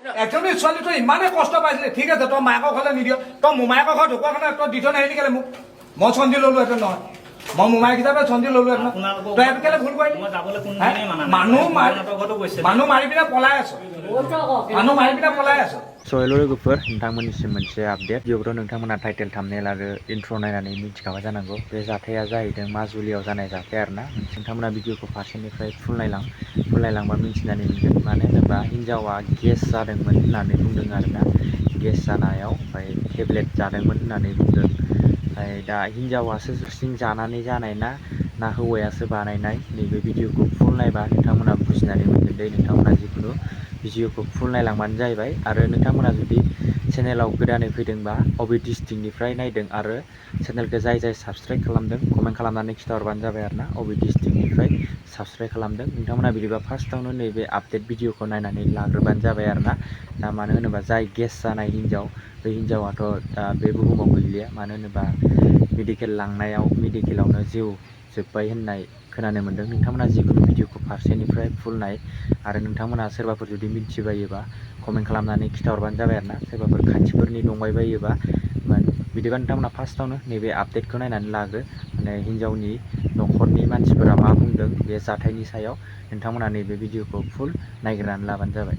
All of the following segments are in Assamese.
একজনী ছোৱালীটো ইমানেই কষ্ট পাইছিলে ঠিক আছে তই মায়েকৰ ঘৰলৈ নিদিয় তই মোমায়েকৰ ঘৰত ঢুকোৱাৰ কাৰণে তই দি থৈ নাহিলি কেলে মোক মই চন্দী ল'লোহেঁতেন নহয় মই মোমায়েক হিচাপে চন্দী ল'লোহেঁতেন তই এইটো কেলে ভুল কৰিলি মানুহ মাৰি পিনে পলাই আছ মানুহ মাৰি পিনে পলাই আছ सयलो लोगोफोर नोंथांमोननिसिम मोनसे आपडेट भिडिअखौथ' नोंथांमोना टाइटेल थाम्बनेल आरो इन्ट्र' नायनानै मिथिखाबाय जानांगौ बे जाथाया जाहैदों माजुलियाव जानाय जाथाय आरोना नोंथांमोना भिडिअखौ फारसेनिफ्राय फुल नायलांबा मिथिनानै मोनगोन मानो होनोबा हिन्जावा गेस जादोंमोन होननानै बुंदों आरोना गेस जानायाव ओमफ्राय टेब्लेट जादोंमोन होननानै बुंदों ओमफ्राय दा हिन्जावासो हारसिं जानानै जानाय ना हौवायासो बानायनाय नैबे भिडिअखौ फुल नायबा नोंथांमोना बुजिनानै मोनगोन दे नोंथांमोना जिखुनु भिडिअखौ फुल नायलांबानो जाहैबाय आरो नोंथांमोना जुदि चेनेलाव गोदानै फैदोंबा अबे डिस्ट्रिक्टनिफ्राय नायदों आरो चेनेलखौ जाय साबस्क्राइब खालामदों कमेन्ट खालामनानै खिथाहरबानो जाबाय आरोना अबे डिस्ट्रिक्टनिफ्राय साबस्क्राइब खालामदों नोंथांमोना बिदिबा फार्स्टआवनो नैबे आपडेट भिडिअखौ नायनानै लाग्रोबानो जाबाय आरोना दा मानो होनोबा जाय गेस जानाय हिन्जाव बे हिन्जावाथ' दा बे बुहुमाव गैलिया मानो होनोबा मेडिकेल लांनायाव मेडिकेलावनो जिउ जोब्बाय होननाय खोनानो मोन्दों नोंथांमोना जिखुनु भिडिअखौ फारसेनिफ्राय फुल नाय आरो नोंथांमोना सोरबाफोर जुदि मिथिबायोबा कमेन्ट खालामनानै खिथाहरबानो जाबाय आरोना सोरबाफोर खाथिफोरनि दंबायबायोबा बिदिबा नोंथांमोना फार्स्टआवनो नैबे आपडेटखौ नायनानै लाग्रो माने हिन्जावनि न'खरनि मानसिफोरा मा बुंदों बे जाथायनि सायाव नोंथांमोना नैबे भिडिअखौ फुल नायग्रोनानै लाबानो जाबाय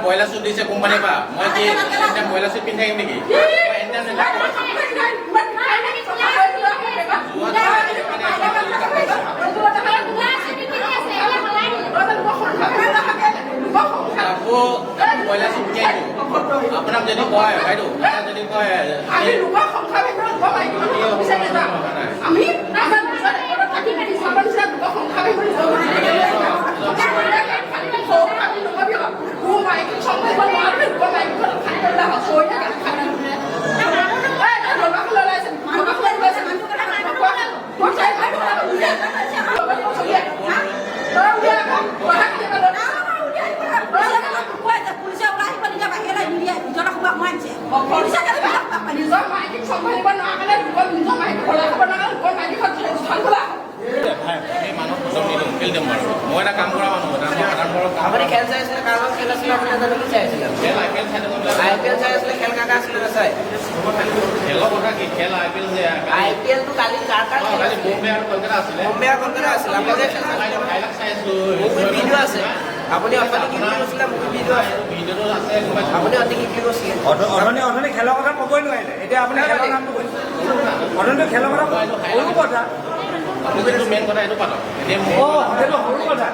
ব্ৰইলাৰ চুট দিছে কোম্পানীৰ পৰা মই কি ব্ৰইলাৰ চুট পিন্ধি থাকিম নেকি আকৌ ব্ৰইলাৰ চুট কি আপোনাক যদি কয় বাইদেউ যদি কয় মই এটা কাম কৰা মানুহ আপুনি খেল চাই আছিলে কাৰণ খেল আছিলে আপুনি কি চাই আছিলে IPL চাই আছিলে খেল কাকা আছিলে নাচাই খেলৰ কথা কি খেল IPL টো কালি কাৰ বম্বে আৰু কলকাতা আছিলে আপুনি ভিডিঅ' আছে আপুনি অথনি কি কৈছিলে মোক ভিডিঅ' আছে ভিডিঅ'টো আছে আপুনি অথনি কি কৈছিলে অথনি খেলৰ কথা ক'বই নোৱাৰিলে এতিয়া আপুনি খেলৰ নামটো কৈছে অথনি খেলৰ কথা সৰু কথা সেইটো মেইন কথা এইটো পাতক সেইটো সৰু কথা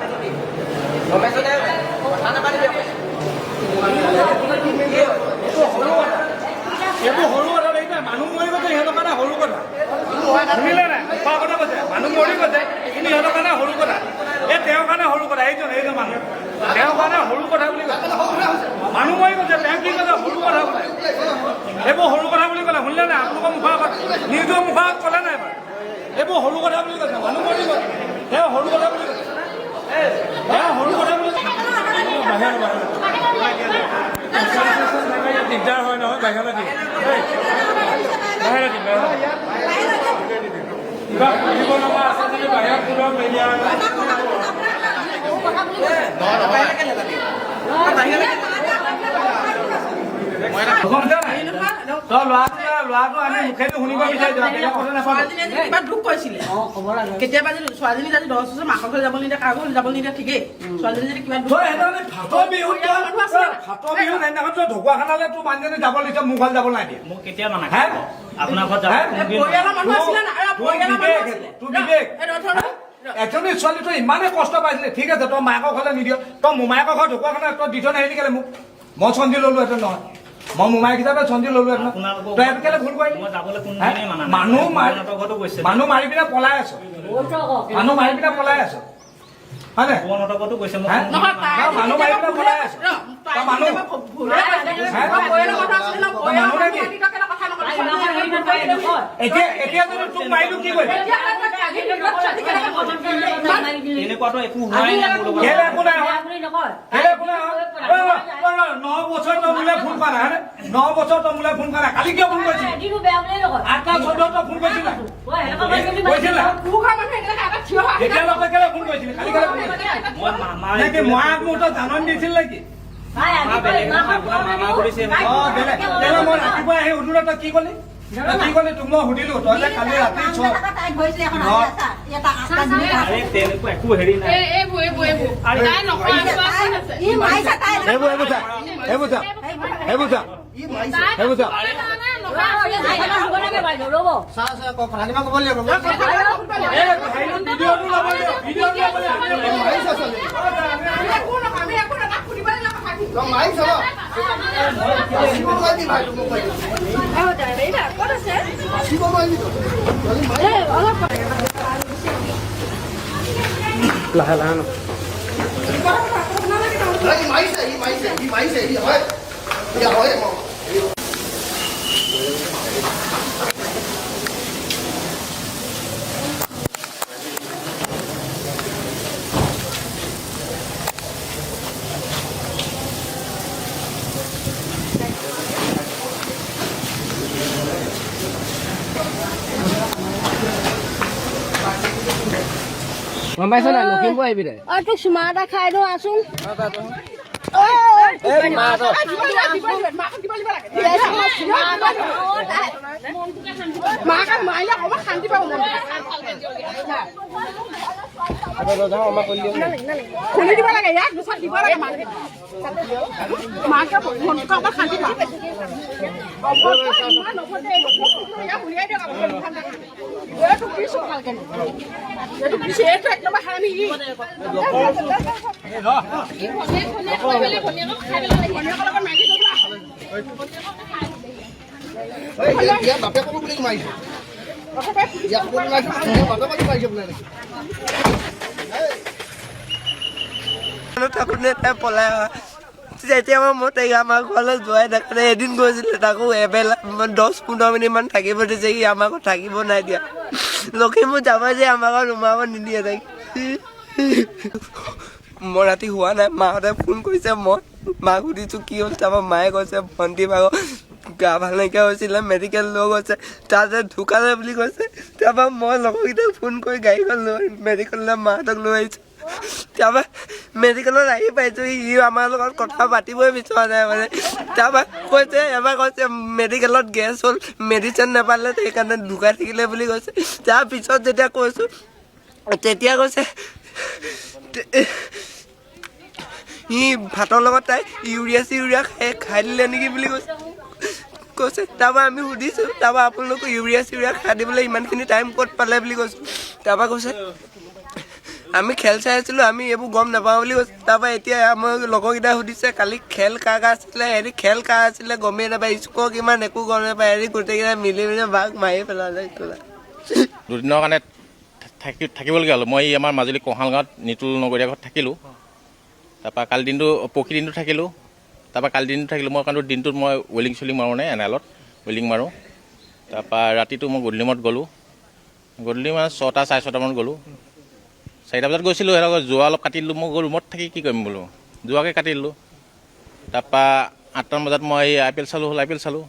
এইবোৰ সৰু কথা দেখিছে মানুহ মৰি গৈছে সিহঁতৰ কাৰণে সৰু কথা শুনিলে নাই খোৱা কথা কৈছে মানুহ মৰি গৈছে কিন্তু সিহঁতৰ কাৰণে সৰু কথা এই তেওঁৰ কাৰণে সৰু কথা এইজন মানুহ তেওঁৰ কাৰণে সৰু কথা বুলি কৈছে মানুহ মৰি গৈছে তেওঁ কি কৈছে সৰু কথা বোলে এইবোৰ সৰু কথা বুলি ক'লে শুনিলে নাই আপোনালোকৰ মুখৰ আগত নিজৰ মুখৰ আগত ক'লে নাই বাৰু এইবোৰ সৰু কথা বুলি কৈছে মানুহ মৰি গৈছে তেওঁ সৰু কথা বুলি কৈছে বাহিৰলৈ দিম বাহিৰলৈ দিম কিবা কৰিব লগা আছে যদি বাহিৰত কোনেও মেলিয়া ল'ৰাটো আমি মুখেদি শুনিব বিচাৰিছো দুখ কৈছিলে কেতিয়াবা যদি ছোৱালীজনী যদি 10 বছৰ মাকৰ ঘৰলৈ যাব নিদিয়ে কাৰো ঘৰলৈ যাব নিদিয়ে ঠিকেই ছোৱালীজনী যদি কিবা ভাতৰ বিহুত ঢকুৱাখানালৈ তোৰ মানুহজনী যাব নিদিয়ে মোৰ ঘৰত যাব নাই দিয়ে মোক কেতিয়া মানা আপোনাৰ ঘৰত যাব পৰিয়ালৰ মানুহ আছিলে না পৰিয়ালৰ মানুহ আছিলে তোৰ বিবেক এজনী ছোৱালীটো ইমানেই কষ্ট পাইছিলে ঠিক আছে তই মাকৰ ঘৰলৈ নিদিয় তই মোমায়েকৰ ঘৰত ঢকুৱাখানা তই দি থৈ নাহিলি কেলে মোক মই চন্দী ললো হেঁতেন নহয় মই মোমায়েক হিচাপে চন্দী ললো হেঁতেন তই এইটো কেলে ভুল কৰিলি মানুহ মাৰি পিনে পলাই আছ মানুহ মাৰি পিনে পলাই আছ হয়নে মানুহ মাৰি পিনে পলাই আছ এতিয়া যদি তোক মাৰিলো কি কৰিবি এনেকুৱাটো একো হোৱাই নাই মোৰ লগত একো নাই 9 বছৰ তই মোলৈ ফোন কৰা নাই 9 বছৰ তই মোলৈ ফোন কৰা কালি কিয় ফোন কৰিছিলি 8টা 14টা ফোন কৰিছিলি এতিয়ালৈকে কেলে ফোন কৰিছিলি কালি কেলে ফোন কৰিছিলি মই আগমুহূৰ্তত জাননী দিছিল নেকি মই ৰাতিপুৱা আহি সুধিলো তই কি কলি তোক মই সুধিলো তই যে কালি ৰাতি তেনেকুৱা একো হেৰি নাই গম পাইছ না লখিমপুৰ আহিবি দে তোক চুমা এটা খাই দিওঁ আছোন শান্তি পাব খুলি দিব লাগে ইয়াক দুচাত দিব লাগে মাকে শান্তি পাব থাকোঁতে তাই পলাই হয় যেতিয়া মই তাইক আমাৰ ঘৰলৈ যোৱাই দেখা এদিন গৈছিলে তাকো এবেলা 10-15 মিনিটমান থাকিব দিছে সি আমাৰ ঘৰত থাকিব নাই দিয়া লখিমপুৰ যাব যে আমাৰ ঘৰত সোমাব নিদিয়ে তাইক মই ৰাতি হোৱা নাই মাহঁতে ফোন কৰিছে মই মাক সুধিছোঁ কি হ'ল তাৰপৰা মায়ে কৈছে ভণ্টি ভাগৰ গা ভাল নাইকিয়া হৈছিলে মেডিকেল লৈ গৈছে তাতে ঢুকালে বুলি কৈছে তাৰপৰা মই লগৰকেইটাক ফোন কৰি গাড়ীখন লৈ মেডিকেললৈ মাহঁতক লৈ আহিছোঁ তাৰপৰা মেডিকেলত আহি পাইছোঁ সি আমাৰ লগত কথা পাতিবই বিচৰা নাই মানে তাৰপৰা কৈছে এবাৰ কৈছে মেডিকেলত গেছ হ'ল মেডিচিন নাপালে সেইকাৰণে ঢুকাই থাকিলে বুলি কৈছে তাৰপিছত যেতিয়া কৈছোঁ তেতিয়া কৈছে সি ভাতৰ লগত তাই ইউৰিয়া খাই দিলে নেকি বুলি কৈছে তাৰপৰা আমি সুধিছোঁ তাৰপৰা আপোনালোকে ইউৰিয়া খাই দিবলৈ ইমানখিনি টাইম ক'ত পালে বুলি কৈছোঁ তাৰপৰা কৈছে আমি খেল চাই আছিলোঁ আমি এইবোৰ গম নাপাওঁ বুলি কৈছে তাৰপৰা এতিয়া আমাৰ লগৰকেইটাই সুধিছে কালি খেল কাৰ আছিলে হেৰি খেল কাৰ আছিলে গমেই নাপায় স্ক'ৰ কিমান একো গম নাপায় হেৰি গোটেইকেইটা মিলি বাঘ মাৰি পেলালে দুদিনৰ কাৰণে থাকিবলগীয়া হ'ল মই আমাৰ মাজুলী কঁহাল গাঁৱত নিতুল নগৰীয়া ঘৰত থাকিলোঁ তাৰপৰা কালি দিনটো পৰহি দিনটো থাকিলোঁ তাৰপৰা কালি দিনটো থাকিলোঁ মই কাৰণ দিনটোত মই ৱেল্ডিং মাৰোঁ নে এনাইলত ৱেল্ডিং মাৰোঁ তাৰপৰা ৰাতিটো মই গধূলি সময়ত গ'লোঁ গধূলি মানে 6টা 6:30 গ'লোঁ 4টা বজাত গৈছিলোঁ সিহঁতক যোৱা অলপ কাটি দিলোঁ মই ৰুমত থাকি কি কৰিম বোলো যোৱাকৈ কাটি দিলোঁ তাৰপৰা 8টামান বজাত মই IPL চালোঁ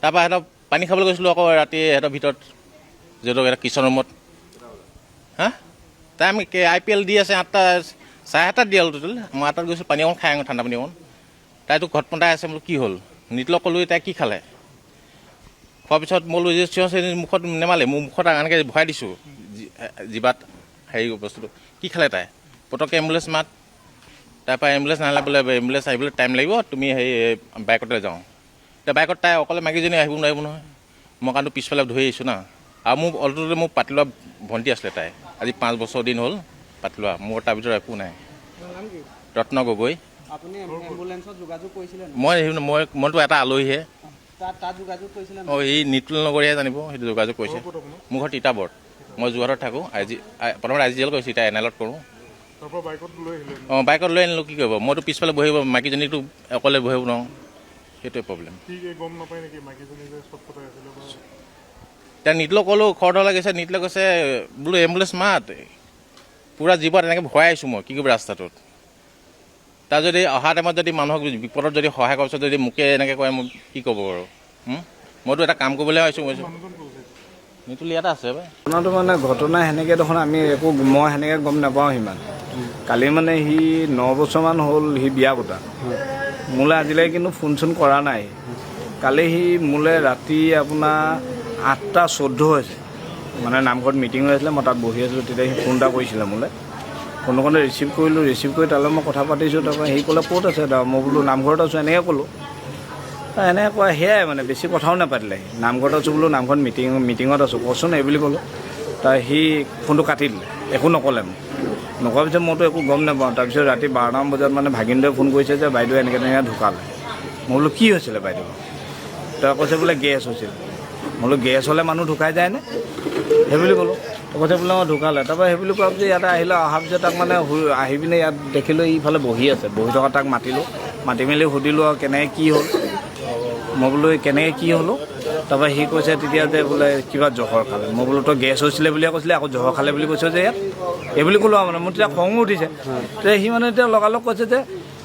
তাৰপৰা সিহঁতক পানী খাবলৈ গৈছিলোঁ আকৌ ৰাতি সিহঁতৰ ভিতৰত যিহেতু এটা কিচন ৰুমত হা তাই আমি IPL দি আছে 8টা 7:30 দিয়া হ'ল টোটেল মই 8টাত গৈছোঁ পানী অকণ খাই আহোঁ ঠাণ্ডা পানী অকণ তাইতো ঘৰত পন্তাই আছে বোলো কি হ'ল নীতিলক ক'লোঁ তাই কি খালে খোৱাৰ পিছত মই বোলো মুখত নেমালে মোৰ মুখত এনেকৈ ভৰাই দিছোঁ জিভাত হেৰি বস্তুটো কি খালে তাই পটককৈ এম্বুলেঞ্চ মাত তাৰপৰা এম্বুলেঞ্চ নাহিলে বোলে এম্বুলেঞ্চ আহিবলৈ টাইম লাগিব তুমি সেই বাইকতে যাওঁ এতিয়া বাইকত তাই অকলে মাইকীজনী আহিব নোৱাৰিব নহয় মই কাৰণটো পিছফালে ধৰি আহিছোঁ না আৰু মোৰ অলৰেডি মোক পাতি লোৱা ভণ্টি আছিলে তাই আজি 5 বছৰ দিন হ'ল পাতি লোৱা মোৰ তাৰ ভিতৰত একো নাই ৰত্ন গগৈ মইতো এটা আলহীহে অঁ এই নিতুল নগৰীয়াই জানিব সেইটো যোগাযোগ কৰিছে মোৰ ঘৰ তিতাবৰত মই যোৰহাটত থাকোঁ প্ৰথমতে IGL কৰিছোঁ এতিয়া NL কৰোঁ অঁ বাইকত লৈ আনিলোঁ কি কৰিব মইতো পিছফালে বহিব মাইকীজনীটো অকলে বহিব নোৱাৰোঁ সেইটোৱে প্ৰব্লেম এতিয়া নীতিলক ক'লোঁ খৰধৰ লাগিছে নীতিলে কৈছে বোলো এম্বুলেঞ্চ মাত পূৰা জীৱত এনেকৈ ভৰাই আহিছোঁ মই কি কৰিব ৰাস্তাটোত তাৰ যদি অহা টাইমত যদি মানুহক বিপদত যদি সহায় কৰাৰ পিছত যদি মোকে এনেকৈ কয় মোক কি ক'ব বাৰু মইতো এটা কাম কৰিবলৈ আহিছোঁ কৈছোঁ নীতুল ইয়াতে আছে ঘটনাটো মানে ঘটনা সেনেকৈ দেখোন আমি একো মই সেনেকৈ গম নাপাওঁ সিমান কালি মানে সি 9 বছৰমান হ'ল সি বিয়া পতা মোলৈ আজিলৈকে কিন্তু ফোন চোন কৰা নাই কালি সি মোলৈ ৰাতি আপোনাৰ 8:14 হৈছে মানে নামঘৰত মিটিং হৈ আছিলে মই তাত বহি আছিলোঁ তেতিয়া সি ফোন এটা কৰিছিলে মোলৈ ফোনকণে ৰিচিভ কৰিলোঁ ৰিচিভ কৰি তালৈ মই কথা পাতিছোঁ তাৰপৰা সি ক'লে ক'ত আছে মই বোলো নামঘৰত আছোঁ এনেকৈ ক'লোঁ এনেকৈ কোৱা সেয়াই মানে বেছি কথাও নাপাতিলে নামঘৰত আছোঁ বোলো নামঘৰত মিটিঙত আছোঁ কচোন এই বুলি ক'লোঁ তাৰ সি ফোনটো কাটি দিলে একো নক'লে মোক নকৰাৰ পিছত মইতো একো গম নাপাওঁ তাৰপিছত ৰাতি 12টামান বজাত মানে ভাগিনটোৱে ফোন কৰিছে যে বাইদেউ এনেকৈ ঢুকালে মই বোলো কি হৈছিলে বাইদেউ তই কৈছে বোলে গেছ হৈছিল মই বোলো গেছ হ'লে মানুহ ঢুকাই যায়নে সেই বুলি ক'লোঁ কৈছে বোলে মই ঢুকালে তাৰপৰা সেই বুলি কোৱাৰ পিছত ইয়াতে আহিলে অহাৰ পিছত তাক মানে আহি পিনে ইয়াত দেখিলোঁ ইফালে বহি আছে বহি থকা তাক মাতিলোঁ মাতি মেলি সুধিলোঁ আৰু কেনেকৈ কি হ'ল মই বোলো কেনেকৈ কি হ'লোঁ তাৰপৰা সি কৈছে তেতিয়া যে বোলে কিবা জহৰ খালে মই বোলো তই গেছ হৈছিলে বুলিয়ে কৈছিলে আকৌ জহৰ খালে বুলি কৈছে যে ইয়াত এই বুলি ক'লোঁ আৰু মানে মোৰ তেতিয়া খঙো উঠিছে তেতিয়া সি মানে এতিয়া লগালগ কৈছে যে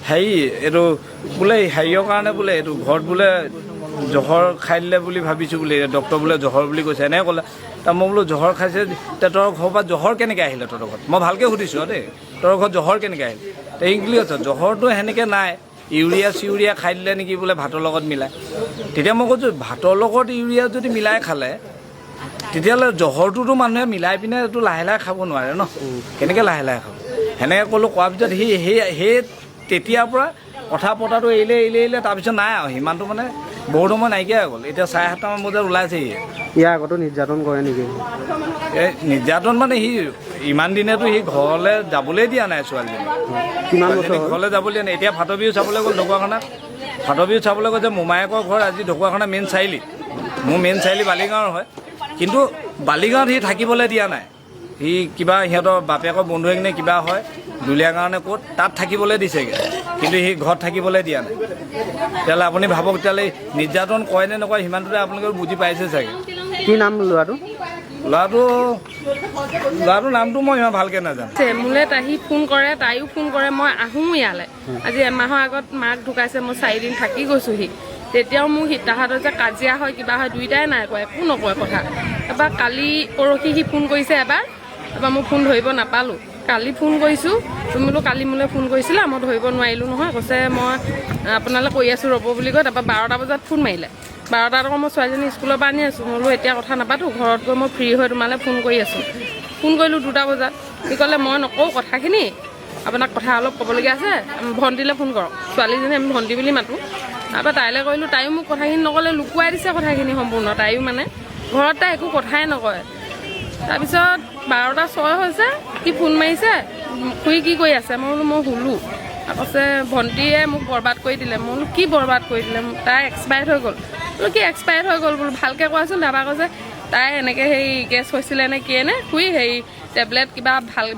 হেৰি এইটো বোলে হেৰিয়ৰ কাৰণে বোলে এইটো ঘৰত বোলে জহৰ খাই দিলে বুলি ভাবিছোঁ বুলি ডক্টৰ বোলে জহৰ বুলি কৈছে এনেকৈ ক'লে তাৰ মই বোলো জহৰ খাইছে তেতিয়া তোৰ ঘৰৰ পৰা জহৰ কেনেকৈ আহিলে তোৰ ঘৰত মই ভালকৈ সুধিছোঁ আৰু দেই তোৰ ঘৰত জহৰ কেনেকৈ আহিলে তে সি বুলি কৈছে জহৰটো সেনেকৈ নাই ইউৰিয়া খাই দিলে নেকি বোলে ভাতৰ লগত মিলাই তেতিয়া মই কৈছোঁ ভাতৰ লগত ইউৰিয়া যদি মিলাই খালে তেতিয়াহ'লে জহৰটোতো মানুহে মিলাই পিনে এইটো লাহে লাহে খাব নোৱাৰে ন কেনেকৈ লাহে লাহে খাব সেনেকৈ ক'লোঁ কোৱাৰ পিছত সেই তেতিয়াৰ পৰা কথা পতাটো এৰিলে তাৰপিছত নাই আৰু সিমানটো মানে বহুত সময় নাইকিয়া হৈ গ'ল এতিয়া 7:30মান বজাত ওলাইছে ইয়াৰ আগতো নিৰ্যাতন কৰে নেকি এই নিৰ্যাতন মানে সি ইমান দিনেতো সি ঘৰলৈ যাবলৈ দিয়া নাই ছোৱালীজনী কিমান বছৰ ঘৰলৈ যাবলৈ দিয়া নাই এতিয়া ফাটৰ বিহু চাবলৈ গ'ল ঢকুৱাখানাত ফাটৰ বিহু চাবলৈ গৈছে মোমায়েকৰ ঘৰ আজি ঢকুৱাখানা মেইন চাৰিআলি মোৰ মেইন চাৰিআলি বালিগাঁৱৰ হয় কিন্তু বালিগাঁৱত সি থাকিবলৈ দিয়া নাই সি কিবা সিহঁতৰ বাপেকৰ বন্ধু এজনে কিবা হয় দুলীয়া কাৰণে ক'ত তাত থাকিবলৈ দিছেগৈ কিন্তু সি ঘৰত থাকিবলৈ দিয়া নাই তেতিয়াহ'লে আপুনি ভাবক তেতিয়াহ'লে নিৰ্যাতন কৰে নে নকৰে সিমানটোতে আপোনালোকে বুজি পাইছে চাগে কি নাম ল'ৰাটো ল'ৰাটোৰ নামটো মই ইমান ভালকৈ নাজানো মোলৈ তাহি ফোন কৰে তাইও ফোন কৰে মই আহোঁ ইয়ালৈ আজি এমাহৰ আগত মাক ঢুকাইছে মই 4 দিন থাকি গৈছোঁহি তেতিয়াও মোক তাহাঁতৰ যে কাজিয়া হয় কিবা হয় দুইটাই নাই কোৱা একো নকয় কথা এবাৰ কালি পৰহি সি ফোন কৰিছে এবাৰ মই ফোন ধৰিব নাপালোঁ কালি ফোন কৰিছোঁ তুমি বোলো কালি মোলৈ ফোন কৰিছিলা মই ধৰিব নোৱাৰিলোঁ নহয় কৈছে মই আপোনালৈ কৈ আছোঁ ৰ'ব বুলি কৈ তাৰপৰা 12টা বজাত ফোন মাৰিলে 12টাত আকৌ মই ছোৱালীজনী স্কুলৰ পৰা আনি আছোঁ মই বোলো এতিয়া কথা নাপাতো ঘৰত গৈ মই ফ্ৰী হৈ তোমালৈ ফোন কৰি আছোঁ ফোন কৰিলোঁ 2টা বজাত সি ক'লে মই নকওঁ কথাখিনি আপোনাক কথা অলপ ক'বলগীয়া আছে ভণ্টিলৈ ফোন কৰক ছোৱালীজনী আমি ভণ্টি বুলি মাতোঁ তাৰপৰা তাইলৈ কৰিলোঁ তাইও মোক কথাখিনি নক'লে লুকুৱাই দিছে কথাখিনি সম্পূৰ্ণ তাইও মানে ঘৰত তাই একো কথাই নকয় তাৰপিছত 12টা 6 হৈছে সি ফোন মাৰিছে খুৰী কি কৰি আছে মই বোলো মই শুলোঁ কৈছে ভণ্টিয়ে মোক বৰবাদ কৰি দিলে মই বোলো কি বৰবাদ কৰি দিলে তাই এক্সপায়াৰ্ড হৈ গ'ল বোলো কি এক্সপায়াৰ্ড হৈ গ'ল বোলো ভালকৈ কোৱাচোন তাৰপৰা কৈছে তাই এনেকৈ হেৰি গেছ হৈছিলে নে কিয়ে নে খুৰী হেৰি টেবলেট কিবা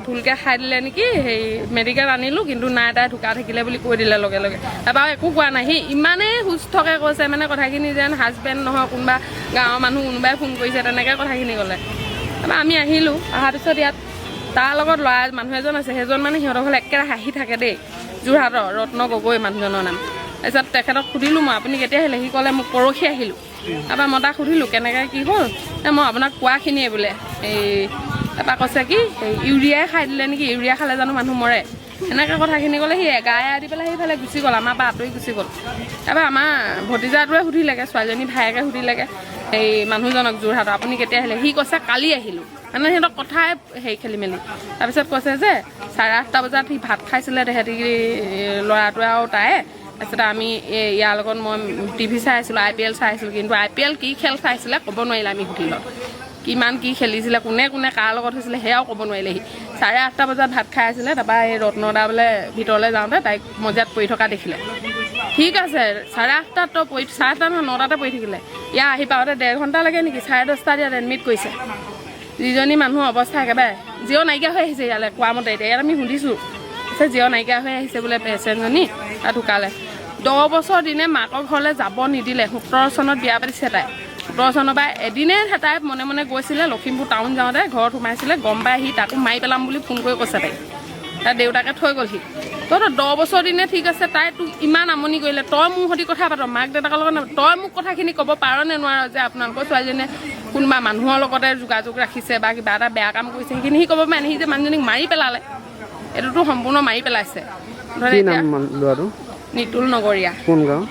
ভুলকৈ খাই দিলে নেকি হেৰি মেডিকেল আনিলোঁ কিন্তু নাই তাই ঢুকা থাকিলে বুলি কৈ দিলে লগে লগে তাৰপৰা একো কোৱা নাই সি ইমানেই সুস্থকৈ কৈছে মানে কথাখিনি যেন হাজবেণ্ড নহয় কোনোবা গাঁৱৰ মানুহ কোনোবাই ফোন কৰিছে তেনেকৈ কথাখিনি ক'লে তাৰপৰা আমি আহিলোঁ অহাৰ পিছত ইয়াত তাৰ লগত ল'ৰা মানুহ এজন আছে সেইজন মানে সিহঁতৰ ঘৰলৈ একেবাৰে হাঁহি থাকে দেই যোৰহাটৰ ৰত্ন গগৈ মানুহজনৰ নাম তাৰপিছত তেখেতক সুধিলোঁ মই আপুনি কেতিয়া আহিলে, সি ক'লে মোক পৰহি আহিলোঁ। তাৰপৰা মই তাক সুধিলোঁ কেনেকৈ কি হ'ল, মই আপোনাক কোৱাখিনিয়ে বোলে এই তাৰপৰা কৈছে কি ইউৰিয়াই খাই দিলে নেকি, ইউৰিয়া খালে জানো মানুহ মৰে, এনেকৈ কথাখিনি ক'লে। সি গায়ে দি পেলাই সেইফালে গুচি গ'ল, আমাৰ পৰা আঁতৰি গুচি গ'ল। তাৰপৰা আমাৰ ভতিজাটোৱে সুধিলেগৈ, ছোৱালীজনী ভায়েকে সুধিলেগৈ এই মানুহজনক যোৰহাটৰ, আপুনি কেতিয়া আহিলে, সি কৈছে কালি আহিলোঁ। মানে সিহঁতক কথাই খেলি মেলি। তাৰপিছত কৈছে যে 8:30 বজাত সি ভাত খাইছিলে তেহেঁতি ল'ৰাটোৱে আৰু তায়ে। তাৰপিছতে আমি ইয়াৰ লগত মই টিভি চাই আছিলোঁ, IPL চাই আছিলোঁ, কিন্তু IPL কি খেল চাইছিলে ক'ব নোৱাৰিলে। আমি সুধিলোঁ কিমান কি খেলিছিলে, কোনে কোনে কাৰ লগত হৈছিলে সেয়াও ক'ব নোৱাৰিলেহি। 8:30 বজাত ভাত খাই আছিলে। তাৰপৰা এই ৰত্নদা বোলে ভিতৰলৈ যাওঁতে তাইক মজিয়াত পৰি থকা দেখিলে। ঠিক আছে 8:30 পৰি 8:30 নহয় 9টাতে পৰি থাকিলে। ইয়াৰ আহি পাওঁতে 1.5 ঘণ্টা লাগে নেকি, 10:30 ইয়াত এডমিট কৰিছে। যিজনী মানুহৰ অৱস্থা একেবাৰে জিও নাইকিয়া হৈ আহিছে ইয়ালৈ কোৱা মতে। এতিয়া ইয়াত আমি শুনিছোঁ জিও নাইকিয়া হৈ আহিছে বোলে পেচেণ্টজনী আৰু ঢুকালে। 10 বছৰ দিনে মাকৰ ঘৰলৈ যাব নিদিলে। 17 চনত বিয়া পাতিছে তাই। 17 চনৰ পৰা এদিনে তাই মনে মনে গৈছিলে লখিমপুৰ টাউন যাওঁতে ঘৰত সোমাইছিলে, গম পাই আহি তাকো মাৰি পেলাম বুলি ফোন কৰি কৈছে তাই। তাই দেউতাকে থৈ গ'লহি। তই 10 বছৰ দিনে ঠিক আছে, তাই তোক ইমান আমনি কৰিলে, তই মোৰ সৈতে কথা পাত, মাক দেউতাকৰ লগত তই মোক কথাখিনি ক'ব পাৰ নে নোৱাৰ যে আপোনালোকৰ ছোৱালীজনীয়ে কোনোবা মানুহৰ লগতে যোগাযোগ ৰাখিছে বা কিবা এটা বেয়া কাম কৰিছে, সেইখিনি সি ক'ব পাৰে নে? সি যে মানুহজনীক মাৰি পেলালে, এইটোতো সম্পূৰ্ণ মাৰি পেলাইছে। নিতুল নগৰীয়া, কোন গাঁও?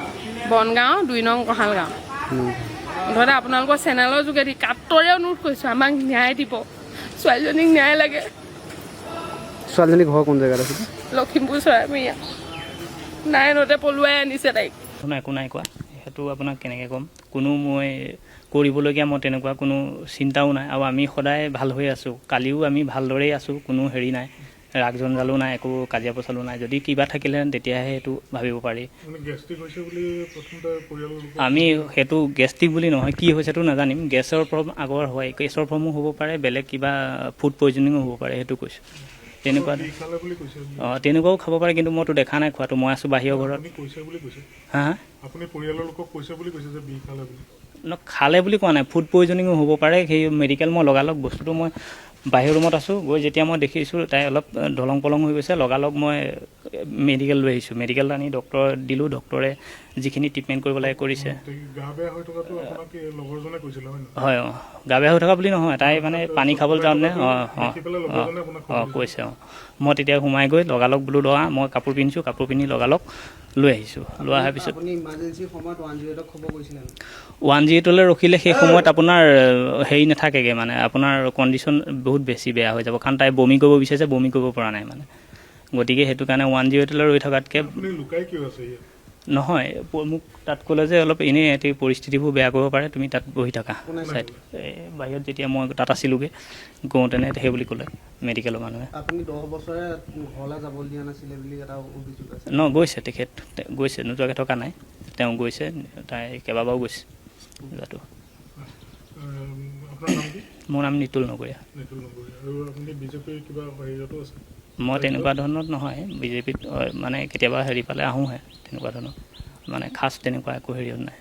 বনগাঁও 2 নং কঁহাল গাঁও। মুঠতে আপোনালোকৰ চেনেলৰ যোগেদি কাটৰেও নোট কৰিছোঁ, আমাক ন্যায় দিব, ছোৱালীজনীক ন্যায় লাগে। ছোৱালীজনী ঘৰ কোন জেগাত আছে? লখিমপুৰ চৰাইমৰীয়া। 9তে পলুৱাই আনিছে তাইক। একো নাই কোৱা, সেইটো আপোনাক কেনেকৈ ক'ম। কোনো মই কৰিবলগীয়া মই তেনেকুৱা কোনো চিন্তাও নাই, আৰু আমি সদায় ভাল হৈ আছোঁ। কালিও আমি ভালদৰেই আছোঁ, কোনো হেৰি নাই, ৰাগ জঞ্জালো নাই, একো কাজিয়া পচালো নাই। যদি কিবা থাকিলেহেঁতেন তেতিয়াহে সেইটো ভাবিব পাৰি। আমি সেইটো গেষ্ট্ৰিক বুলি নহয়, কি হৈছেতো নাজানিম। গেছৰ প্ৰব্লেম আগৰ হয়, গেছৰ প্ৰব্লেমো হ'ব পাৰে, বেলেগ কিবা ফুড পয়জনিঙো হ'ব পাৰে, সেইটো কৈছোঁ। তেনেকুৱা তেনেকুৱাও খাব পাৰে, কিন্তু মইতো দেখা নাই খোৱাটো। মই আছোঁ বাহিৰৰ ঘৰত। হা খালে বুলি কোৱা নাই, ফুড পয়জনিঙো হ'ব পাৰে। সেই মেডিকেল মই লগালগ বস্তুটো মই বাহিৰ ৰুমত আছোঁ, গৈ যেতিয়া মই দেখিছোঁ তাই অলপ ঢলং পলং হৈ গৈছে, লগালগ মই মেডিকেল লৈ আহিছোঁ। মেডিকেল আনি ডক্টৰ দিলোঁ, ডক্টৰে যিখিনি ট্ৰিটমেণ্ট কৰিব লাগে কৰিছে। হয়, গা বেয়া হৈ থকা বুলি নহয়, তাই মানে পানী খাবলৈ যাওঁতে কৈছে। মই তেতিয়া সোমাই গৈ লগালগ বোলো লোৱা, মই কাপোৰ পিন্ধিছোঁ, কাপোৰ পিন্ধি লগালগ লৈ আহিছোঁ। লৈ অহাৰ পিছত 108লৈ ৰখিলে সেই সময়ত আপোনাৰ হেৰি নাথাকেগৈ, মানে আপোনাৰ কণ্ডিশ্যন বহুত বেছি বেয়া হৈ যাব, কাৰণ তাই বমি কৰিব বিচাৰিছে, বমি কৰিব পৰা নাই মানে। গতিকে সেইটো কাৰণে 108লৈ ৰৈ থকাতকৈ নহয়, মোক তাত ক'লে যে অলপ এনেই এটি পৰিস্থিতিবোৰ বেয়া কৰিব পাৰে, তুমি তাত বহি থাকা চাইড। বাহিৰত যেতিয়া মই তাত আছিলোঁগৈ গওঁতেনে সেই বুলি ক'লে মেডিকেলৰ মানুহে। গৈছে তেখেত, গৈছে, নোযোৱাকৈ থকা নাই, তেওঁ গৈছে, তাই কেইবাবাৰো গৈছে যোৱাটো। মোৰ নাম নিতুল নগৰীয়া। মই তেনেকুৱা ধৰণৰ নহয়, বিজেপিত মানে কেতিয়াবা হেৰি পালে আহোঁহে, তেনেকুৱা ধৰণৰ মানে খাচ তেনেকুৱা একো হেৰিয়ত নাই।